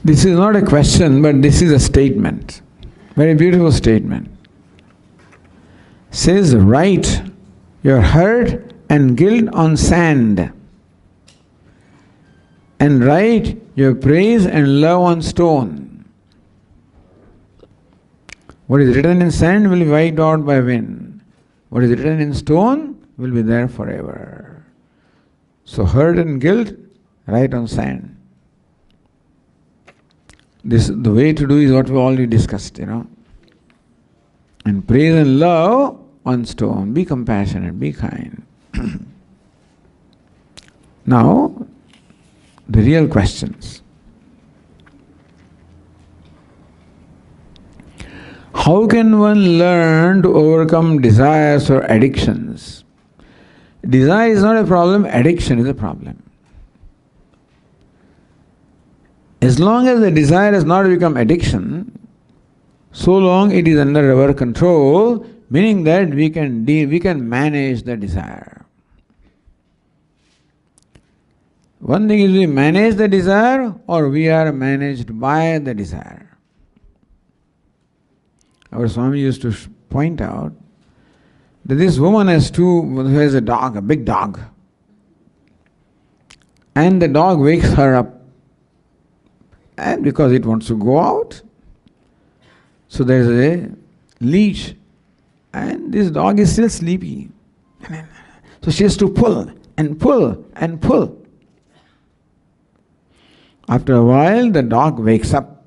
This is not a question, but this is a statement. Very beautiful statement. Says, write your hurt and guilt on sand, and write your praise and love on stone. What is written in sand will be wiped out by wind. What is written in stone will be there forever. So hurt and guilt, write on sand. The way to do is what we already discussed, And praise and love on stone. Be compassionate, be kind. Now, the real questions. How can one learn to overcome desires or addictions? Desire is not a problem, addiction is a problem. As long as the desire has not become addiction, so long it is under our control, meaning that we can manage the desire. One thing is we manage the desire or we are managed by the desire. Our Swami used to point out that this woman who has a dog, a big dog, and the dog wakes her up, and because it wants to go out, so there is a leash, and this dog is still sleepy. So she has to pull and pull and pull. After a while, the dog wakes up,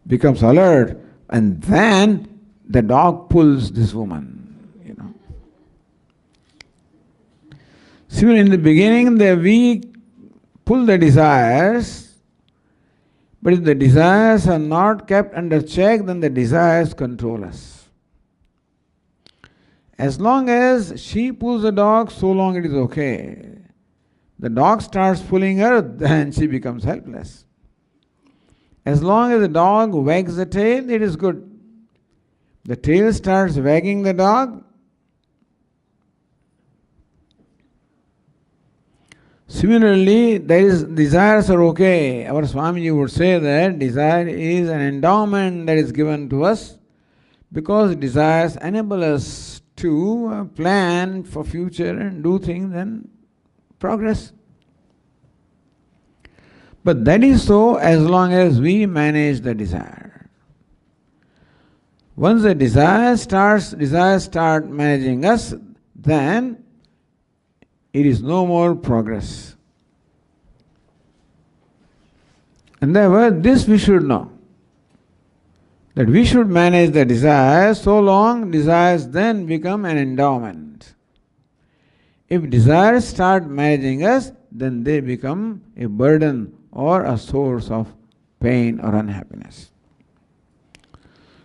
becomes alert, and then the dog pulls this woman. Similarly, in the beginning, we pull the desires. But if the desires are not kept under check, then the desires control us. As long as she pulls the dog, so long it is okay. The dog starts pulling her, then she becomes helpless. As long as the dog wags the tail, it is good. The tail starts wagging the dog. Similarly, desires are okay. Our Swami would say that desire is an endowment that is given to us because desires enable us to plan for future and do things and progress. But that is so as long as we manage the desire. Once the desires start managing us, then it is no more progress. And therefore, this we should know. That we should manage the desires, so long desires then become an endowment. If desires start managing us, then they become a burden or a source of pain or unhappiness.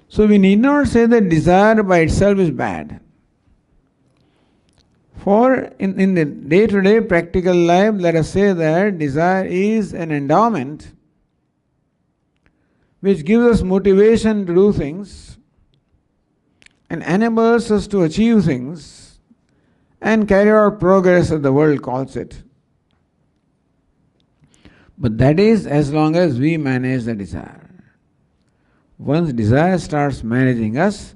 So we need not say that desire by itself is bad. For in the day-to-day practical life, let us say that desire is an endowment which gives us motivation to do things and enables us to achieve things and carry out progress as the world calls it. But that is as long as we manage the desire. Once desire starts managing us,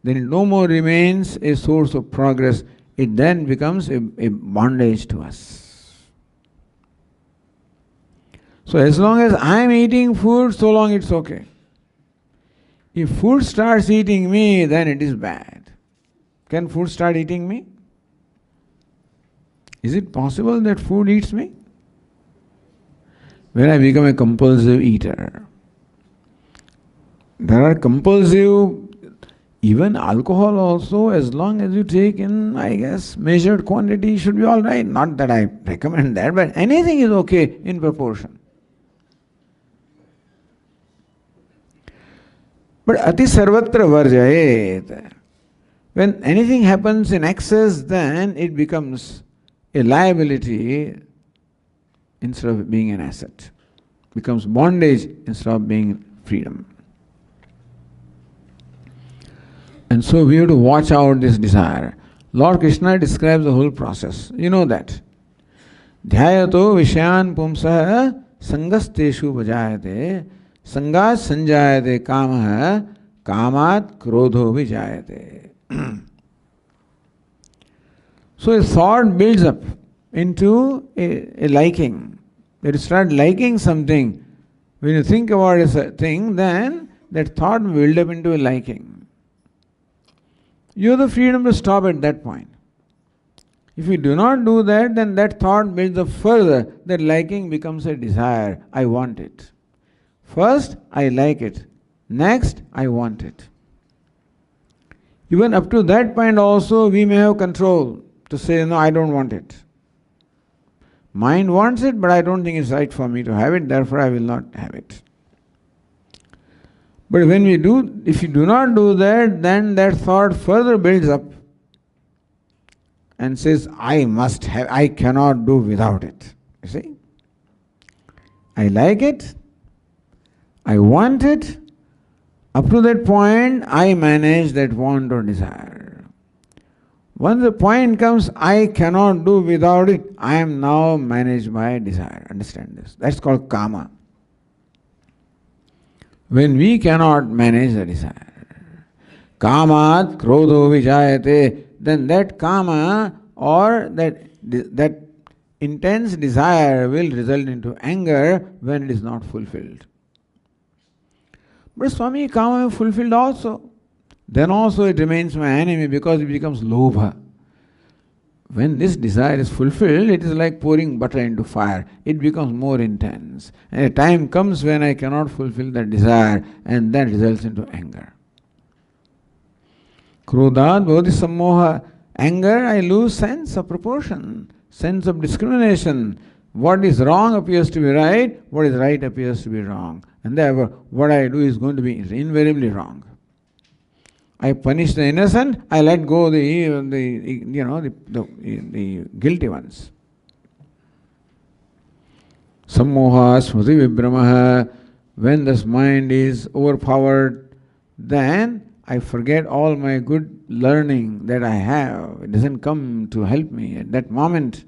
then it no more remains a source of progress. It then becomes a bondage to us. So as long as I am eating food, so long it's okay. If food starts eating me, then it is bad. Can food start eating me? Is it possible that food eats me? When I become a compulsive eater. There are compulsive, even alcohol also, as long as you take in, I guess, measured quantity should be all right. Not that I recommend that, but anything is okay in proportion. But ati sarvatra varjayet. When anything happens in excess, then it becomes a liability instead of being an asset. Becomes bondage instead of being freedom. And so we have to watch out this desire. Lord Krishna describes the whole process. You know that. Dhyayato vishyan pumsaha Sangasteshu vajayate, Sangat sanjayate kamaha, Kamat krodho vijayate. So a thought builds up into a liking. When you start liking something, when you think about a thing, then that thought will build up into a liking. You have the freedom to stop at that point. If you do not do that, then that thought builds up further. That liking becomes a desire. I want it. First, I like it. Next, I want it. Even up to that point also, we may have control to say, no, I don't want it. Mind wants it, but I don't think it's right for me to have it, therefore I will not have it. But when we do, if you do not do that, then that thought further builds up and says, I must have, I cannot do without it. You see? I like it, I want it, up to that point I manage that want or desire. Once the point comes, I cannot do without it, I am now managed by desire. Understand this? That's called kama. When we cannot manage the desire, kamat krodho vijayate, then that kama or that intense desire will result into anger when it is not fulfilled. But Swami, kama is fulfilled also. Then also it remains my enemy because it becomes lobha. When this desire is fulfilled, it is like pouring butter into fire. It becomes more intense. And a time comes when I cannot fulfill that desire, and that results into anger. Krodhat bhavati sammoha. Anger, I lose sense of proportion, sense of discrimination. What is wrong appears to be right, what is right appears to be wrong. And therefore, what I do is going to be invariably wrong. I punish the innocent, I let go the guilty ones. Sammoha smriti vibramaha. When this mind is overpowered, then I forget all my good learning that I have. It doesn't come to help me at that moment.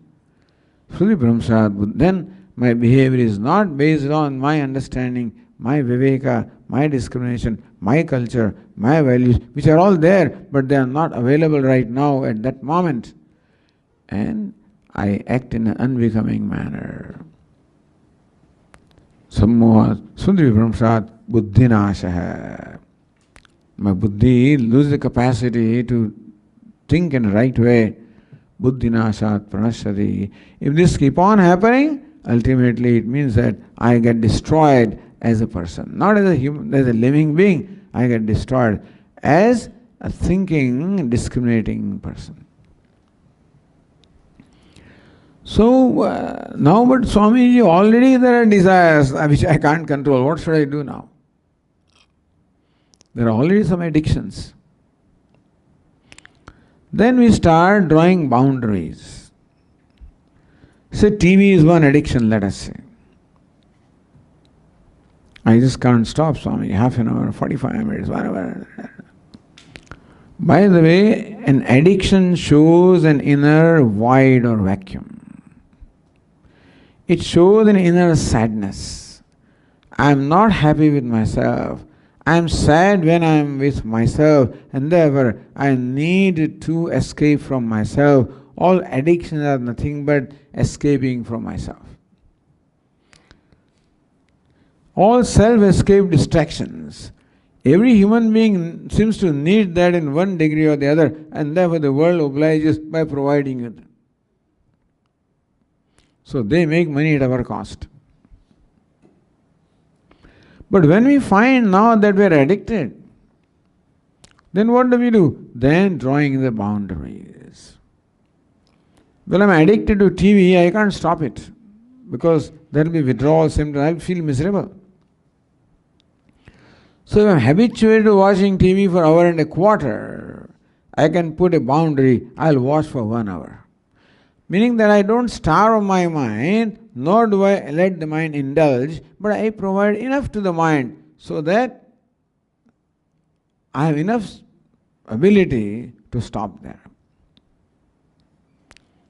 Then my behavior is not based on my understanding, my viveka, my discrimination, my culture, my values, which are all there, but they are not available right now at that moment. And I act in an unbecoming manner. Sammoha sundri vibramshat buddhinashaha. My buddhi loses the capacity to think in the right way. Buddhinashat pranashati. If this keep on happening, ultimately it means that I get destroyed as a person. Not as a human, as a living being. I get destroyed as a thinking, discriminating person. So now, but Swamiji, already there are desires which I can't control. What should I do now? There are already some addictions. Then we start drawing boundaries. Say TV is one addiction, let us say. I just can't stop, Swami. Half an hour, 45 minutes, whatever. By the way, an addiction shows an inner void or vacuum. It shows an inner sadness. I am not happy with myself. I am sad when I am with myself, and therefore I need to escape from myself. All addictions are nothing but escaping from myself. All self-escape distractions. Every human being seems to need that in one degree or the other, and therefore the world obliges by providing it. So they make money at our cost. But when we find now that we are addicted, then what do? Then drawing the boundaries. Well, I'm addicted to TV, I can't stop it because there will be withdrawal symptoms, I'll feel miserable. So if I'm habituated to watching TV for an hour and a quarter, I can put a boundary, I'll watch for 1 hour. Meaning that I don't starve my mind, nor do I let the mind indulge, but I provide enough to the mind so that I have enough ability to stop there.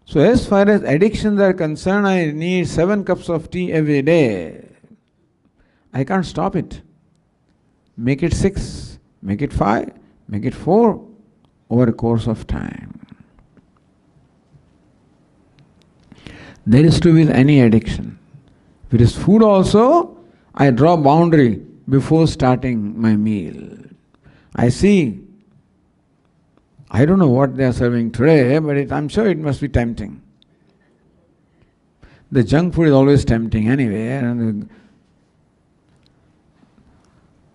So as far as addictions are concerned, I need 7 cups of tea every day. I can't stop it. Make it 6, make it 5, make it 4 over a course of time. That is true with any addiction. If it is food also, I draw boundary before starting my meal. I see, I don't know what they are serving today, but I'm sure it must be tempting. The junk food is always tempting anyway.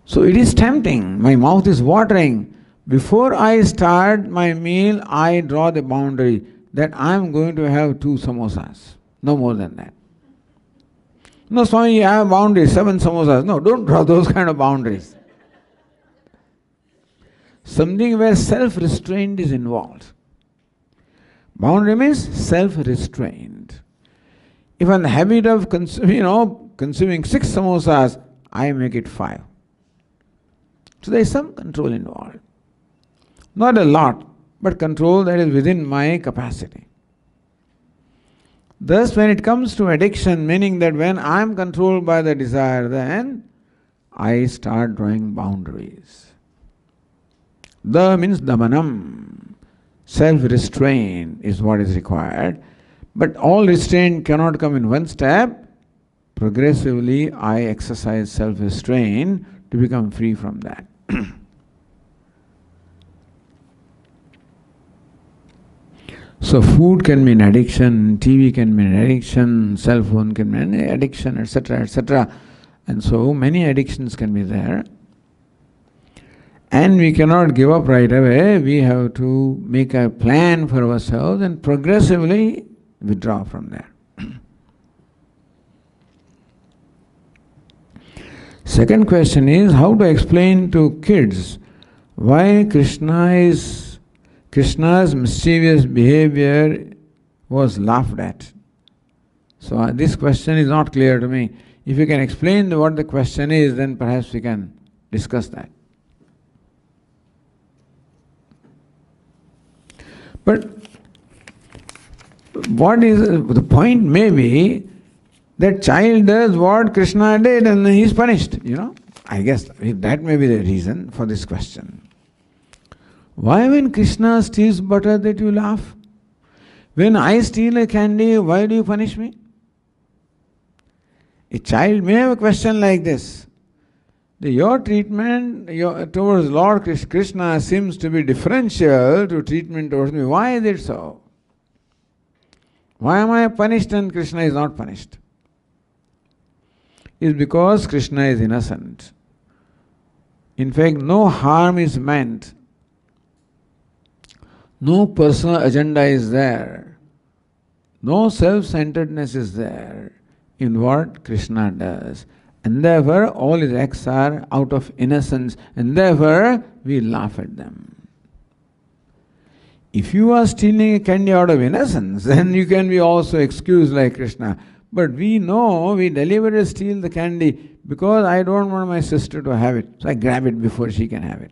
So it is tempting. My mouth is watering. Before I start my meal, I draw the boundary that I am going to have 2 samosas. No more than that. No, Swami, I have boundaries, 7 samosas. No, don't draw those kind of boundaries. Something where self-restraint is involved. Boundary means self-restraint. If I'm in the habit of consuming 6 samosas, I make it 5. So there is some control involved. Not a lot, but control that is within my capacity. Thus, when it comes to addiction, meaning that when I am controlled by the desire, then I start drawing boundaries. The means damanam. Self-restraint is what is required. But all restraint cannot come in one step. Progressively, I exercise self-restraint to become free from that. So food can be an addiction, TV can be an addiction, cell phone can be an addiction, etc., etc. And so many addictions can be there. And we cannot give up right away. We have to make a plan for ourselves and progressively withdraw from there. Second question is how to explain to kids why Krishna's mischievous behavior was laughed at. So this question is not clear to me. If you can explain what the question is, then perhaps we can discuss that. But what is the point may be that child does what Krishna did and he is punished, I guess that may be the reason for this question. Why when Krishna steals butter that you laugh? When I steal a candy, why do you punish me? A child may have a question like this. Your treatment towards Lord Krishna seems to be differential to treatment towards me. Why is it so? Why am I punished and Krishna is not punished? It's because Krishna is innocent. In fact, no harm is meant. No personal agenda is there. No self-centeredness is there in what Krishna does. And therefore, all his acts are out of innocence, and therefore, we laugh at them. If you are stealing a candy out of innocence, then you can be also excused like Krishna. But we know we deliberately steal the candy because I don't want my sister to have it. So I grab it before she can have it.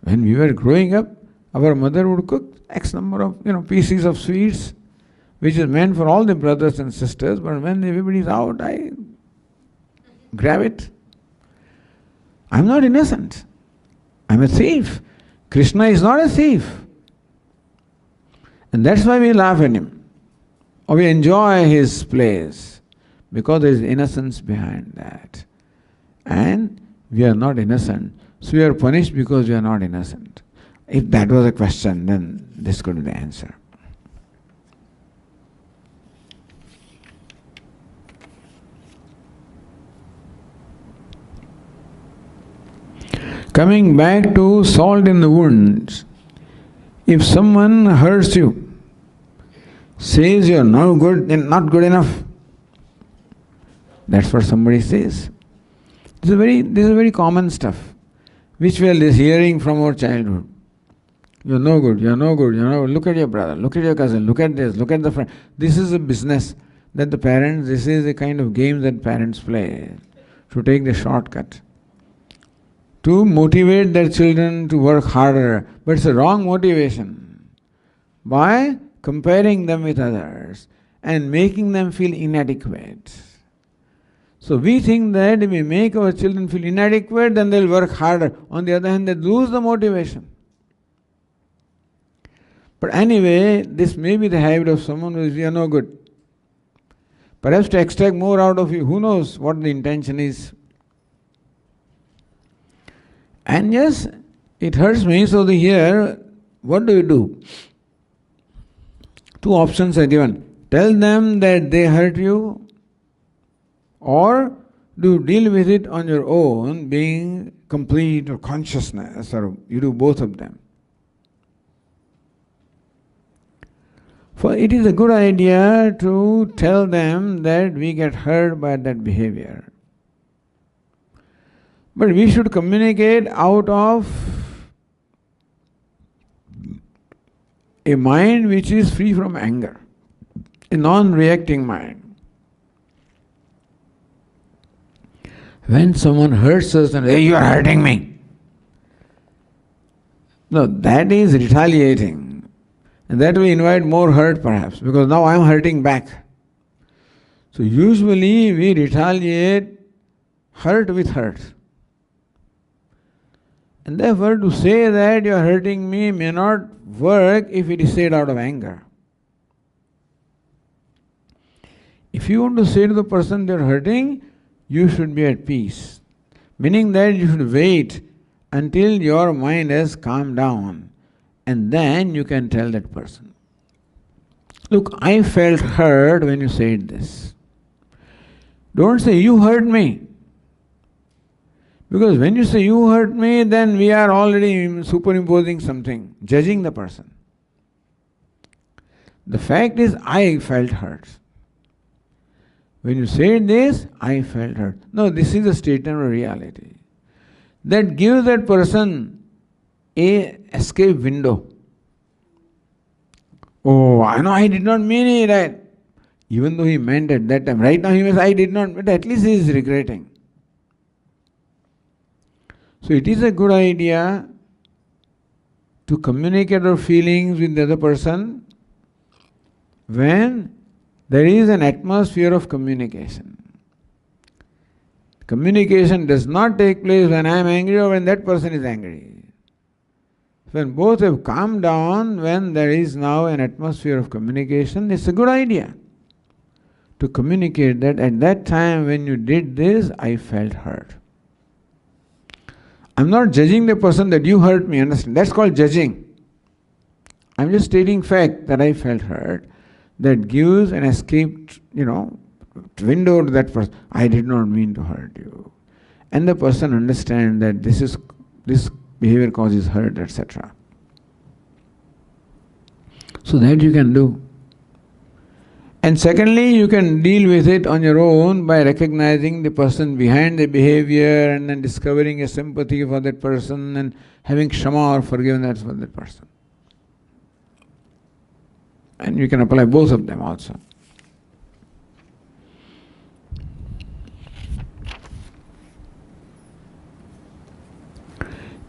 When we were growing up, our mother would cook X number of pieces of sweets, which is meant for all the brothers and sisters, but when everybody is out, I grab it. I'm not innocent. I'm a thief. Krishna is not a thief. And that's why we laugh at him. Or we enjoy his plays, because there is innocence behind that. And we are not innocent. So we are punished because we are not innocent. If that was a question, then this could be the answer. Coming back to salt in the wounds, if someone hurts you, says you are no good and not good enough, that's what somebody says. This is very common stuff, which we are hearing from our childhood. You are no good, you are no good, you are no good. Look at your brother, look at your cousin, look at this, look at the friend. This is a business that the parents, this is a kind of game that parents play to take the shortcut, to motivate their children to work harder. But it's a wrong motivation. by comparing them with others and making them feel inadequate. So we think that if we make our children feel inadequate, then they'll work harder. On the other hand, they lose the motivation. But anyway, this may be the habit of someone who is you are no good. Perhaps to extract more out of you, who knows what the intention is. And yes, it hurts me, so here, what do you do? Two options are given. Tell them that they hurt you, or do you deal with it on your own, being complete or consciousness, or you do both of them. For it is a good idea to tell them that we get hurt by that behavior. But we should communicate out of a mind which is free from anger, a non-reacting mind. When someone hurts us and says, "Hey, you are hurting me," no, that is retaliating. And that will invite more hurt perhaps, because now I am hurting back. So usually we retaliate hurt with hurt. And therefore to say that you are hurting me may not work if it is said out of anger. If you want to say to the person they are hurting, you should be at peace. Meaning that you should wait until your mind has calmed down. And then you can tell that person, "Look, I felt hurt when you said this." Don't say, "You hurt me." Because when you say, "You hurt me," then we are already superimposing something, judging the person. The fact is, I felt hurt. When you said this, I felt hurt. No, this is a statement of reality. That gives that person a escape window. "Oh, I know I did not mean it." Even though he meant at that time. Right now he may say, "I did not," but at least he is regretting. So it is a good idea to communicate our feelings with the other person when there is an atmosphere of communication. Communication does not take place when I am angry or when that person is angry. When both have calmed down, when there is now an atmosphere of communication, it's a good idea to communicate that at that time when you did this, I felt hurt. I'm not judging the person that you hurt me, understand? That's called judging. I'm just stating fact that I felt hurt. That gives an escape, window to that person. I did not mean to hurt you. And the person understands that this behavior causes hurt, etc. So that you can do. And secondly, you can deal with it on your own by recognizing the person behind the behavior and then discovering a sympathy for that person and having kshama or forgiveness for that person. And you can apply both of them also.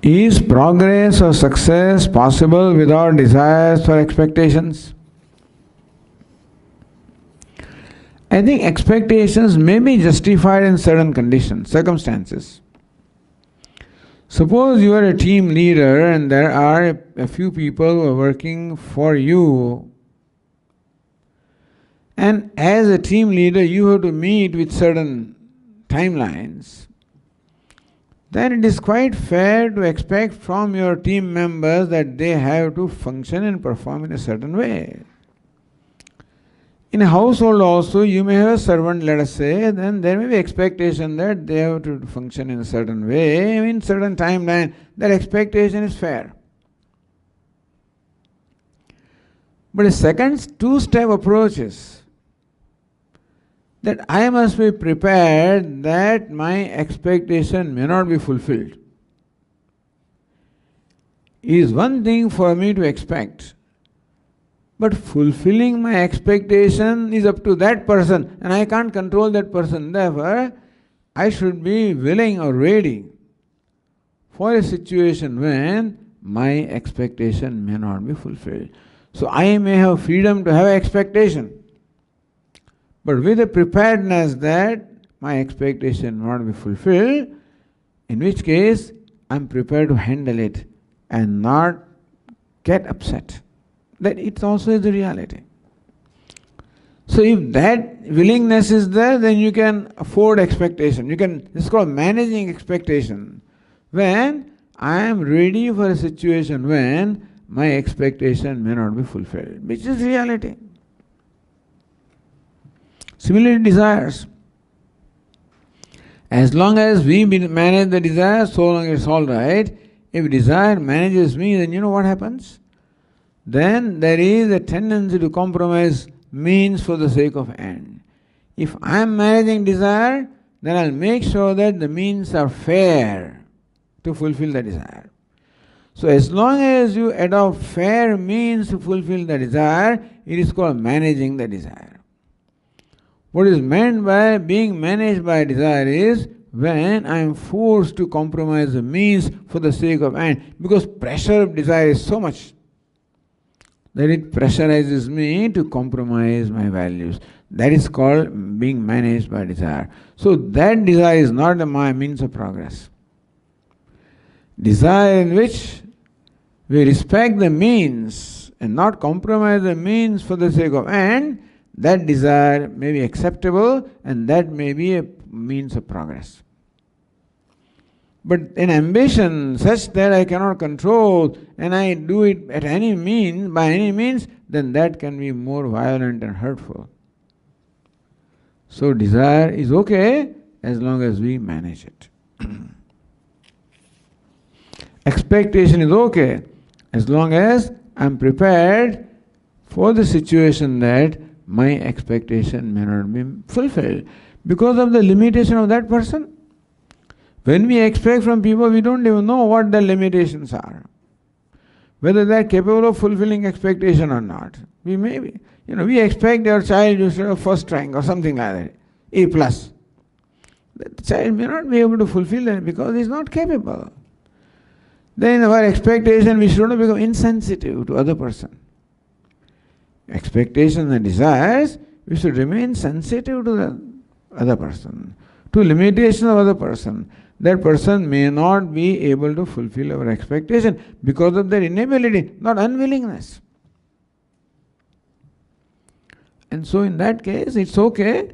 Is progress or success possible without desires or expectations? I think expectations may be justified in certain conditions, circumstances. Suppose you are a team leader and there are a few people who are working for you, and as a team leader you have to meet with certain timelines. Then it is quite fair to expect from your team members that they have to function and perform in a certain way. In a household also, you may have a servant, let us say, then there may be expectation that they have to function in a certain way, in certain timeline. That expectation is fair. But a second two-step approach is that I must be prepared that my expectation may not be fulfilled. It is one thing for me to expect, but fulfilling my expectation is up to that person, and I can't control that person. Therefore, I should be willing or ready for a situation when my expectation may not be fulfilled. So I may have freedom to have expectation, but with a preparedness that my expectation will not be fulfilled, in which case I am prepared to handle it and not get upset. That it also is the reality. So if that willingness is there, then you can afford expectation. This is called managing expectation. When I am ready for a situation when my expectation may not be fulfilled, which is reality. Similarly, desires. As long as we manage the desire, so long it's all right. If desire manages me, then you know what happens? Then there is a tendency to compromise means for the sake of end. If I am managing desire, then I'll make sure that the means are fair to fulfill the desire. So as long as you adopt fair means to fulfill the desire, it is called managing the desire. What is meant by being managed by desire is when I am forced to compromise the means for the sake of end, because pressure of desire is so much that it pressurizes me to compromise my values. That is called being managed by desire. So that desire is not my means of progress. Desire in which we respect the means and not compromise the means for the sake of end, that desire may be acceptable and that may be a means of progress. But an ambition such that I cannot control and I do it at any means, by any means, then that can be more violent and hurtful. So desire is okay as long as we manage it. Expectation is okay as long as I am prepared for the situation that my expectation may not be fulfilled because of the limitation of that person. When we expect from people, we don't even know what their limitations are, whether they are capable of fulfilling expectation or not. We may be, we expect our child to have first rank or something like that, A+. The child may not be able to fulfill that because he is not capable. Then in our expectation, we should not become insensitive to other person. Expectations and desires, we should remain sensitive to the other person, to limitations of other person. That person may not be able to fulfill our expectation because of their inability, not unwillingness. And so in that case, it's okay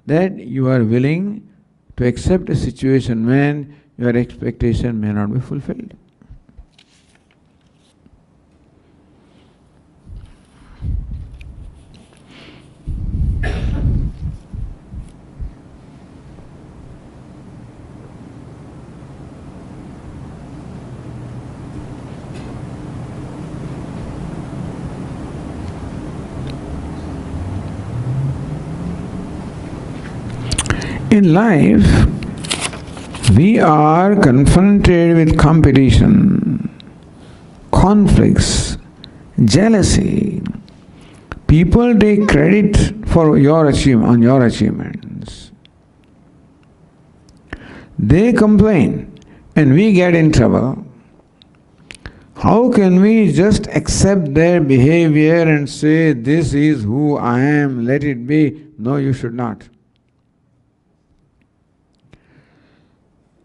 that you are willing to accept a situation when your expectation may not be fulfilled. In life, we are confronted with competition, conflicts, jealousy. People take credit for your achievements. They complain and we get in trouble. How can we just accept their behavior and say, this is who I am, let it be? No, you should not.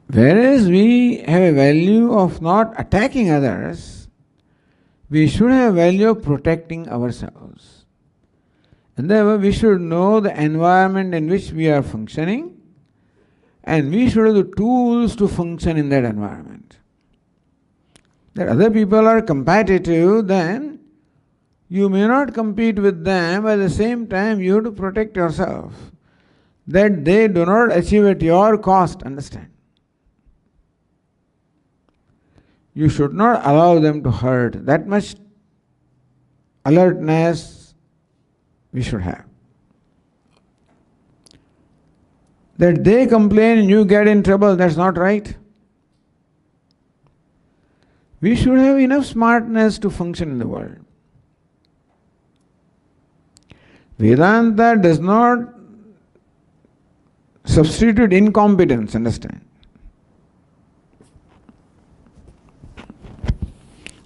Whereas we have a value of not attacking others, we should have a value of protecting ourselves. And therefore we should know the environment in which we are functioning, and we should have the tools to function in that environment. That other people are competitive, then you may not compete with them, but at the same time you have to protect yourself. That they do not achieve at your cost, understand. You should not allow them to hurt. That much alertness we should have. That they complain and you get in trouble, that's not right. We should have enough smartness to function in the world. Vedanta does not substitute incompetence, understand.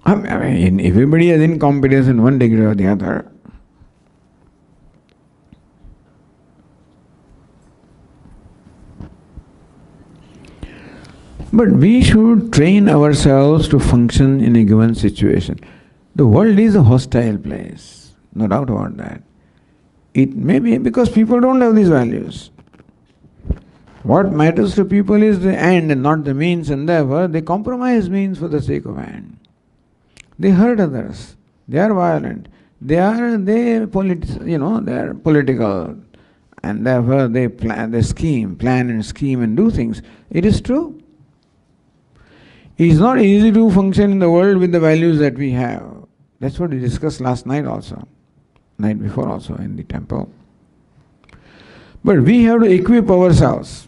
I mean, everybody has incompetence in one degree or the other. But we should train ourselves to function in a given situation. The world is a hostile place, no doubt about that. It may be because people don't have these values. What matters to people is the end and not the means, and therefore they compromise means for the sake of end. They hurt others. They are violent. They are political, and therefore they plan and scheme and do things. It is true. It is not easy to function in the world with the values that we have. That's what we discussed last night also, night before also in the temple. But we have to equip ourselves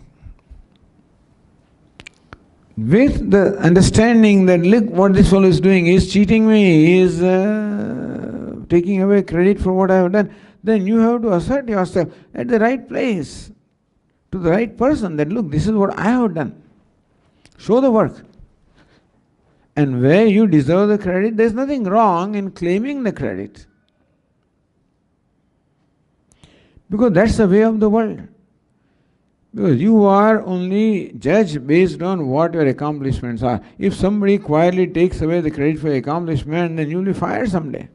with the understanding that, look, what this fellow is doing is cheating me, he is taking away credit for what I have done. Then you have to assert yourself at the right place, to the right person, that look, this is what I have done. Show the work. And where you deserve the credit, there is nothing wrong in claiming the credit. Because that's the way of the world. Because you are only judged based on what your accomplishments are. If somebody quietly takes away the credit for your accomplishment, then you will be fired someday.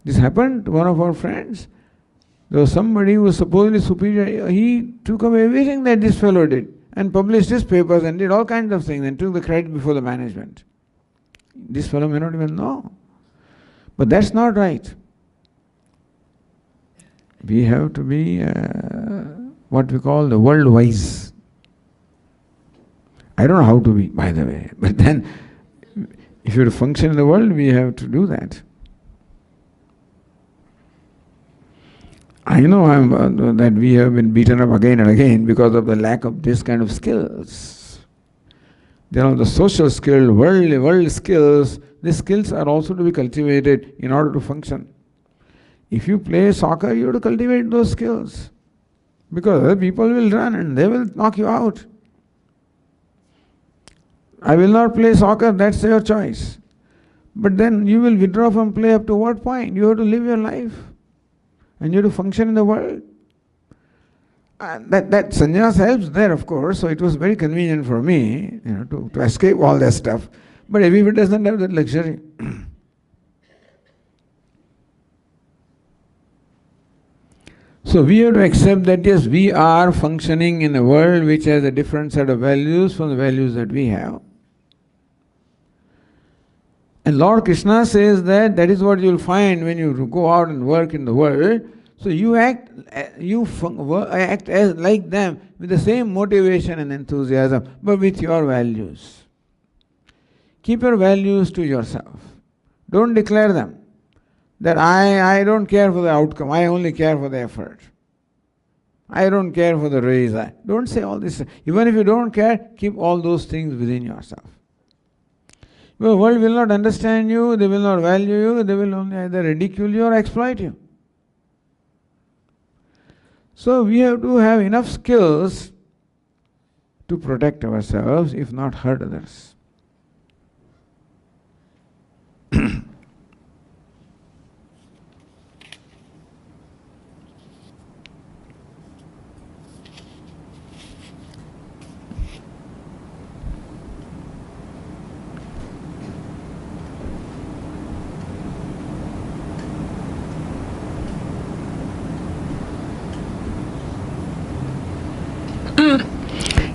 This happened to one of our friends. There was somebody who was supposedly superior. He took away everything that this fellow did and published his papers and did all kinds of things and took the credit before the management. This fellow may not even know. But that's not right. We have to be what we call the world wise. I don't know how to be, by the way. But then, if you have to function in the world, we have to do that. I know that we have been beaten up again and again because of the lack of this kind of skills. The social skills, world skills, these skills are also to be cultivated in order to function. If you play soccer, you have to cultivate those skills. Because other people will run and they will knock you out. I will not play soccer, that's your choice. But then you will withdraw from play up to what point? You have to live your life. And you have to function in the world. That sannyas helps there, of course, so it was very convenient for me, to escape all that stuff. But everybody doesn't have that luxury. So we have to accept that yes, we are functioning in a world which has a different set of values from the values that we have. And Lord Krishna says that is what you will find when you go out and work in the world. So you act as like them with the same motivation and enthusiasm, but with your values. Keep your values to yourself. Don't declare them. That I don't care for the outcome, I only care for the effort. I don't care for the raise. Don't say all this. Even if you don't care, keep all those things within yourself. The world will not understand you, they will not value you, they will only either ridicule you or exploit you. So we have to have enough skills to protect ourselves, if not hurt others.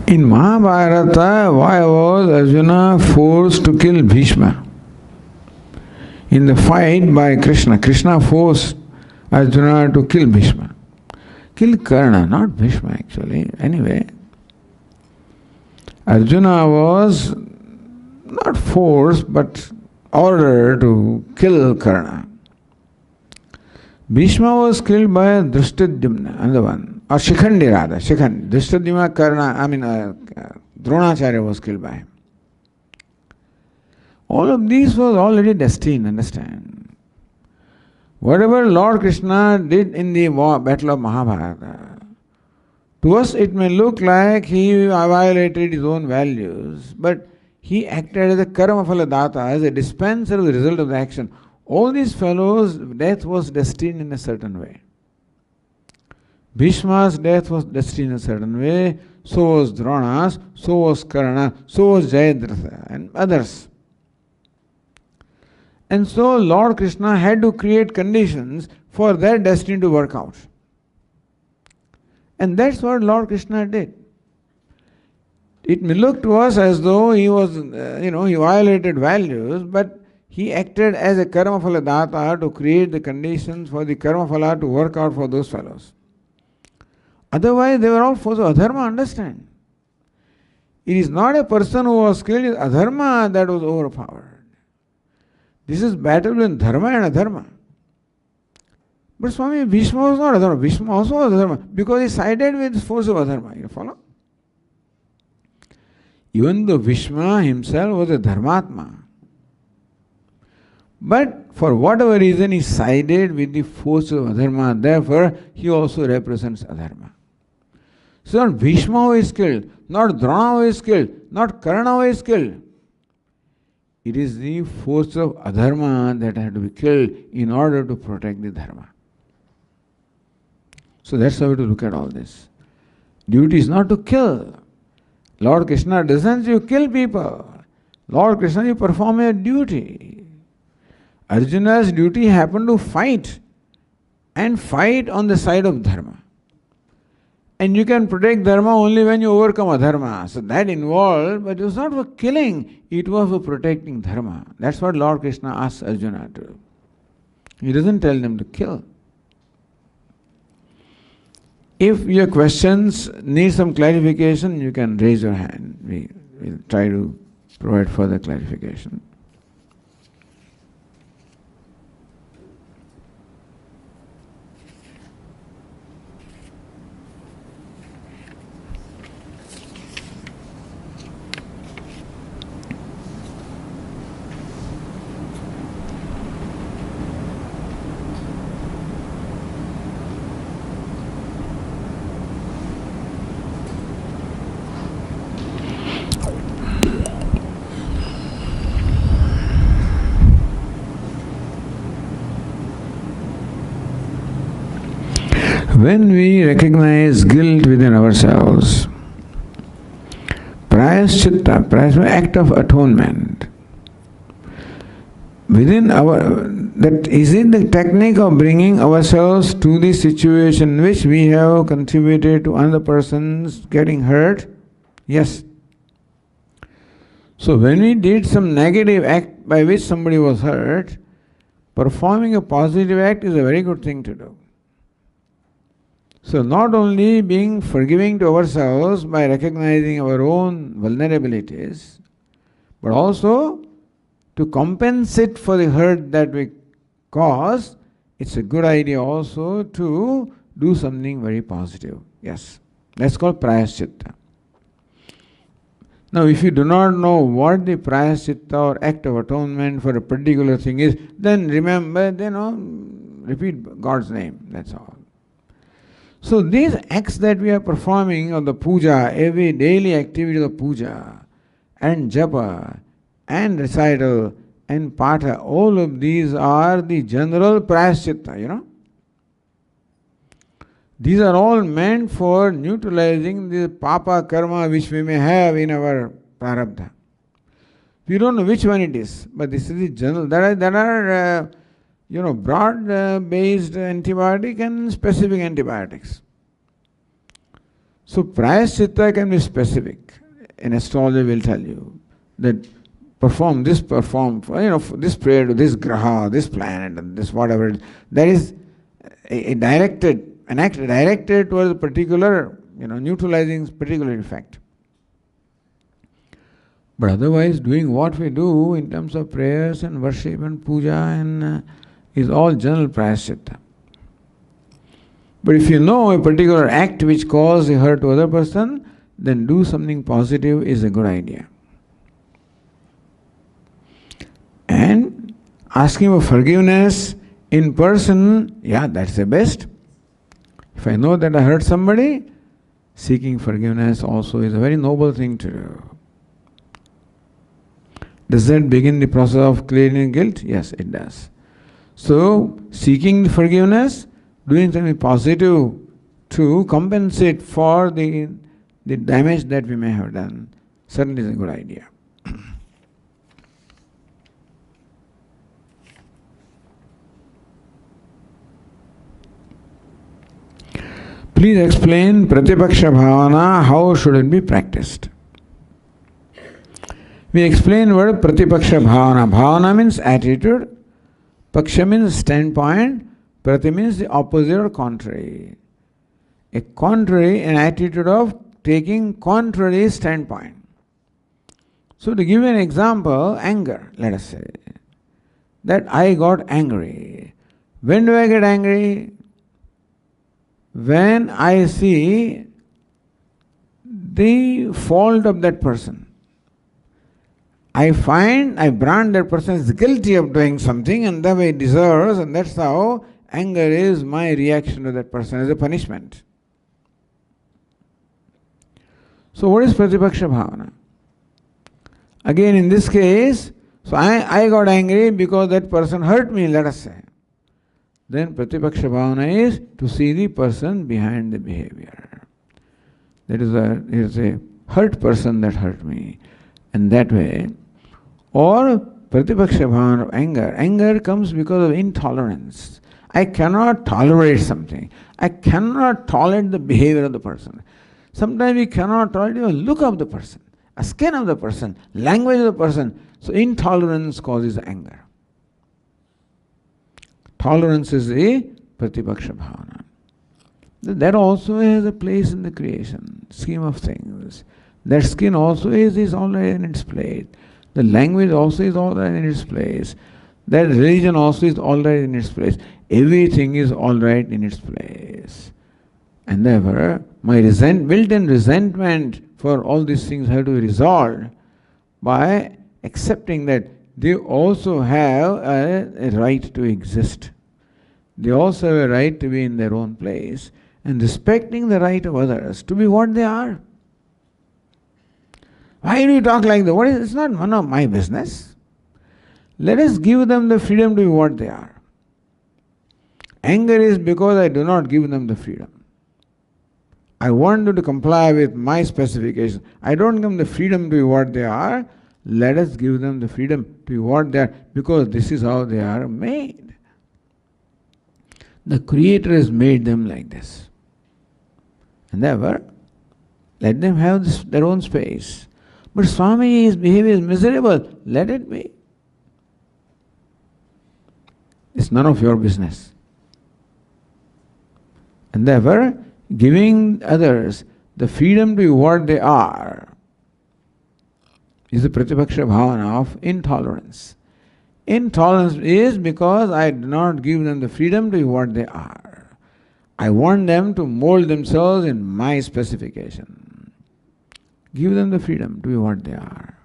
In Mahabharata, why was Arjuna forced to kill Bhishma? In the fight by Krishna, Krishna forced Arjuna to kill Bhishma. Kill Karna, not Bhishma actually. Anyway, Arjuna was not forced but ordered to kill Karna. Bhishma was killed by Drishtadyumna, another one. Or Shikhandi rather, Drishtadyumna, Karna, Dronacharya was killed by him. All of these was already destined, understand. Whatever Lord Krishna did in the battle of Mahabharata, to us it may look like he violated his own values, but he acted as a karma phala data, as a dispenser of the result of the action. All these fellows, death was destined in a certain way. Bhishma's death was destined in a certain way, so was Drona's, so was Karna, so was Jayadratha and others. And so Lord Krishna had to create conditions for their destiny to work out. And that's what Lord Krishna did. It may look to us as though he was, he violated values, but he acted as a karma phala data to create the conditions for the karma phala to work out for those fellows. Otherwise, they were all forces of adharma, understand. It is not a person who was killed, it is adharma that was overpowered. This is battle between dharma and adharma. But Swami, Bhishma was not adharma. Bhishma also was adharma because he sided with the force of adharma. You follow? Even though Bhishma himself was a dharmatma, but for whatever reason he sided with the force of adharma, therefore he also represents adharma. So not Bhishma who is killed, not Drona who is killed, not Karna who is killed. It is the force of adharma that had to be killed in order to protect the dharma. So that's how we have to look at all this. Duty is not to kill. Lord Krishna doesn't say you kill people. Lord Krishna, you perform your duty. Arjuna's duty happened to fight, and fight on the side of dharma. And you can protect dharma only when you overcome adharma. So that involved, but it was not for killing, it was for protecting dharma. That's what Lord Krishna asks Arjuna to do. He doesn't tell them to kill. If your questions need some clarification, you can raise your hand. We will try to provide further clarification. When we recognize guilt within ourselves, prayaschitta, prayaschitta, act of atonement, within that is it the technique of bringing ourselves to the situation in which we have contributed to another person's getting hurt? Yes. So when we did some negative act by which somebody was hurt, performing a positive act is a very good thing to do. So not only being forgiving to ourselves by recognizing our own vulnerabilities, but also to compensate for the hurt that we cause, it's a good idea also to do something very positive. Yes, that's called prayaschitta. Now if you do not know what the prayaschitta or act of atonement for a particular thing is, then remember, repeat God's name, that's all. So these acts that we are performing of the puja, every daily activity of puja, and japa, and recital, and patha, all of these are the general prayaschitta, These are all meant for neutralizing the papa karma which we may have in our prarabdha. We don't know which one it is, but this is the general. There are broad-based antibiotic and specific antibiotics. So prayaschitta can be specific. An astrologer will tell you that perform this prayer to this graha, this planet, and this whatever. There is an act directed towards a particular, neutralizing particular effect. But otherwise, doing what we do in terms of prayers and worship and puja and is all general prayaschitta. But if you know a particular act which caused a hurt to other person, then do something positive is a good idea. And asking for forgiveness in person, that's the best. If I know that I hurt somebody, seeking forgiveness also is a very noble thing to do. Does that begin the process of clearing guilt? Yes, it does. So, seeking forgiveness, doing something positive to compensate for the damage that we may have done, certainly is a good idea. Please explain Pratipaksha Bhavana, how should it be practiced? We explain word Pratipaksha Bhavana. Bhavana means attitude, Paksha means standpoint, Prati means the opposite or contrary. A contrary, an attitude of taking contrary standpoint. So to give you an example, anger, let us say, that I got angry. When do I get angry? When I see the fault of that person. I brand that person as guilty of doing something and that way he deserves, and that's how anger is my reaction to that person as a punishment. So what is Pratipaksha Bhavana? Again in this case, so I got angry because that person hurt me, let us say. Then Pratipaksha Bhavana is to see the person behind the behavior. That is a hurt person that hurt me. And that way, or Pratipaksha Bhavana of anger. Anger comes because of intolerance. I cannot tolerate something. I cannot tolerate the behavior of the person. Sometimes we cannot tolerate even look of the person, a skin of the person, language of the person. So intolerance causes anger. Tolerance is a Pratipaksha Bhavana. That also has a place in the creation scheme of things. That skin also is already in its place. The language also is already in its place. That religion also is already in its place. Everything is alright in its place. And therefore, my built-in resentment for all these things have to be resolved by accepting that they also have a right to exist. They also have a right to be in their own place and respecting the right of others to be what they are. Why do you talk like that? It's not none of my business. Let us give them the freedom to be what they are. Anger is because I do not give them the freedom. I want them to comply with my specifications. I don't give them the freedom to be what they are. Let us give them the freedom to be what they are, because this is how they are made. The Creator has made them like this. And therefore, let them have their own space. But Swami, his behavior is miserable. Let it be. It's none of your business. And therefore, giving others the freedom to be what they are is the Pratipaksha Bhavana of intolerance. Intolerance is because I do not give them the freedom to be what they are. I want them to mold themselves in my specification. Give them the freedom to be what they are.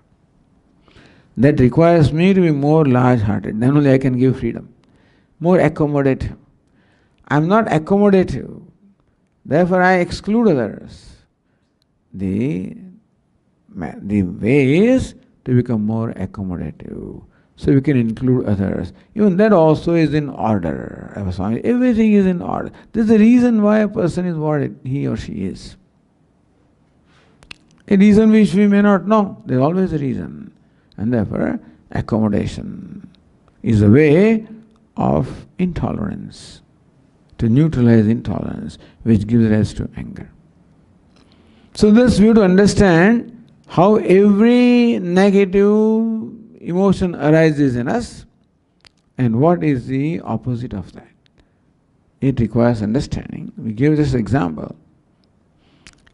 That requires me to be more large-hearted. Then only I can give freedom. More accommodative. I am not accommodative. Therefore I exclude others. The way is to become more accommodative. So we can include others. Even that also is in order. Everything is in order. This is the reason why a person is what he or she is. A reason which we may not know. There is always a reason. And therefore, accommodation is a way of intolerance, to neutralize intolerance, which gives rise to anger. So thus we have to understand how every negative emotion arises in us and what is the opposite of that. It requires understanding. We give this example.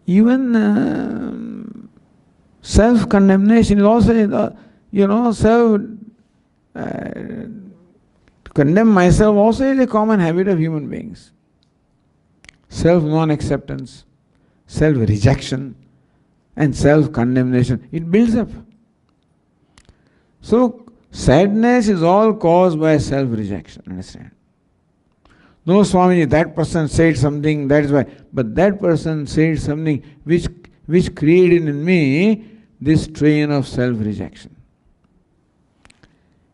Even self-condemnation is also, to condemn myself also is a common habit of human beings. Self-non-acceptance, self-rejection, and self-condemnation, it builds up. So, sadness is all caused by self-rejection, understand? No, Swamiji, that person said something, that is why. But that person said something which created in me this train of self-rejection.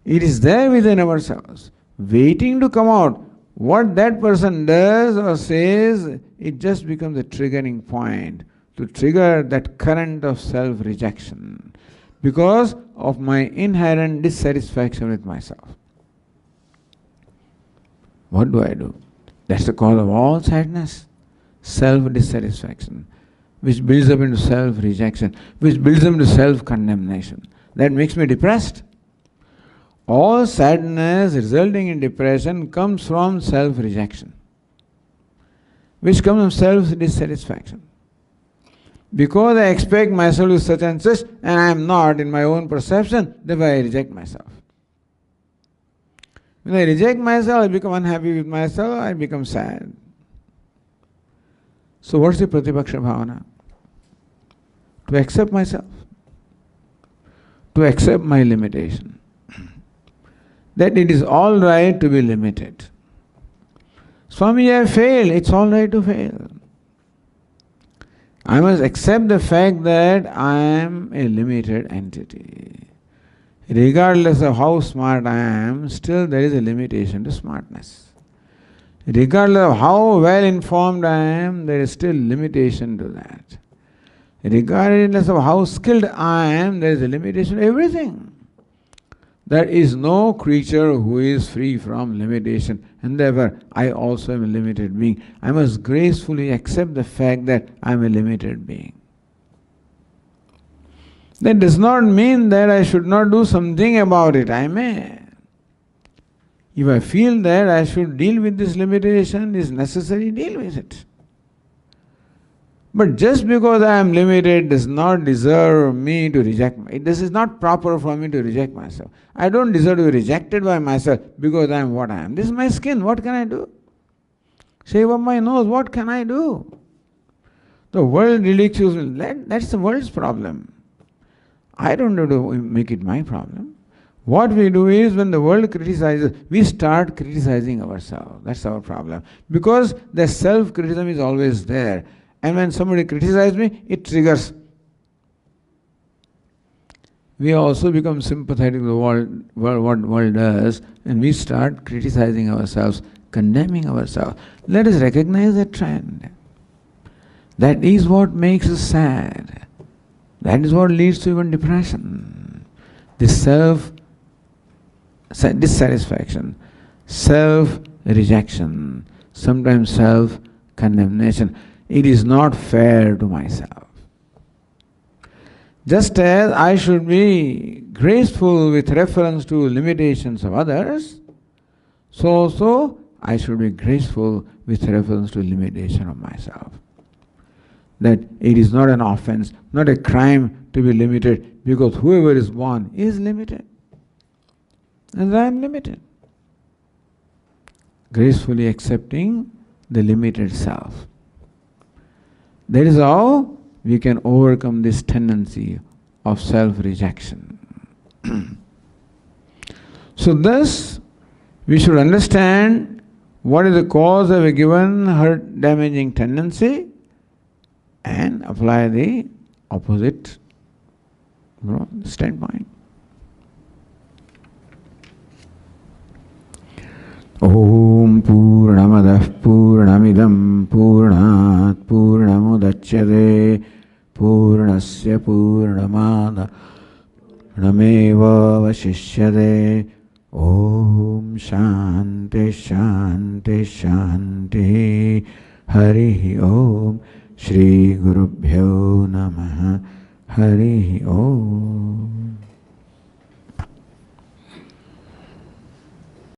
It is there within ourselves, waiting to come out. What that person does or says, it just becomes a triggering point to trigger that current of self-rejection because of my inherent dissatisfaction with myself. What do? That's the cause of all sadness. Self-dissatisfaction, which builds up into self-rejection, which builds up into self-condemnation. That makes me depressed. All sadness resulting in depression comes from self-rejection, which comes from self-dissatisfaction. Because I expect myself to such and such, and I am not in my own perception, therefore I reject myself. When I reject myself, I become unhappy with myself, I become sad. So what's the Pratipaksha Bhavana? To accept myself, to accept my limitation. That it is all right to be limited. Swami, I have failed. It's all right to fail. I must accept the fact that I am a limited entity. Regardless of how smart I am, still there is a limitation to smartness. Regardless of how well informed I am, there is still limitation to that. Regardless of how skilled I am, there is a limitation to everything. There is no creature who is free from limitation, and therefore I also am a limited being. I must gracefully accept the fact that I am a limited being. That does not mean that I should not do something about it. I may. If I feel that I should deal with this limitation, is necessary, deal with it. But just because I am limited does not deserve me to reject myself. This is not proper for me to reject myself. I don't deserve to be rejected by myself because I am what I am. This is my skin. What can I do? Shave up my nose. What can I do? The world ridicules me. That's the world's problem. I don't have to make it my problem. What we do is when the world criticizes, we start criticizing ourselves. That's our problem. Because the self-criticism is always there. And when somebody criticizes me, it triggers. We also become sympathetic to the world, what the world does, and we start criticizing ourselves, condemning ourselves. Let us recognize that trend. That is what makes us sad. That is what leads to even depression. This dissatisfaction, self-rejection, sometimes self-condemnation. It is not fair to myself. Just as I should be graceful with reference to limitations of others, so also I should be graceful with reference to limitation of myself. That it is not an offense, not a crime to be limited, because whoever is born is limited. And I am limited. Gracefully accepting the limited self. That is how we can overcome this tendency of self-rejection. So thus, we should understand what is the cause of a given hurt-damaging tendency and apply the opposite standpoint. Om Purnamadah Purnamidam Purnat Purnamudachyate Purnasya Purnamada Purnameva Vashishyate. Om Shanti Shanti Shanti. Hari Om. Shri Gurubhyo Namaha. Hari Om.